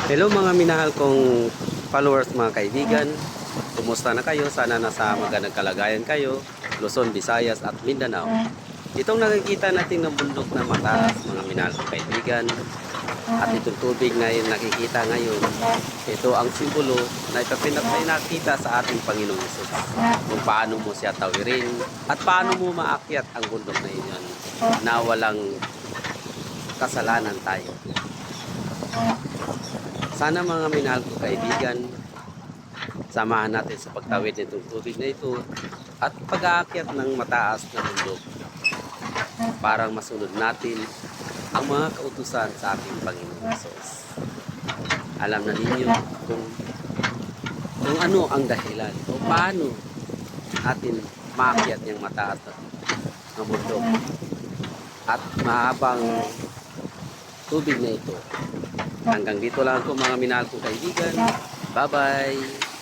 Hello mga minahal kong followers, mga kaibigan. Kumusta na kayo? Sana nasa magandang kalagayan kayo. Luzon, Visayas at Mindanao. Itong nakikita natin ng bundok na mataas, mga minahal kong kaibigan, at itong tubig na yung nakikita ngayon, ito ang simbolo na ipinakita sa ating Panginoong Hesus kung paano mo siya tawirin at paano mo maakyat ang bundok na iyon na walang kasalanan tayo. Sana mga minahal ko kaibigan, samahan natin sa pagtawid nitong tubig na ito at pag-aakyat ng mataas na bundok para masunod natin ang mga kautusan sa ating Panginoong Hesus. Alam na ninyo kung ano ang dahilan o paano atin maakyat yung mataas na bundok at mahabang tubig na ito. Hanggang dito lang ako mga minahal kong kaibigan. Bye-bye!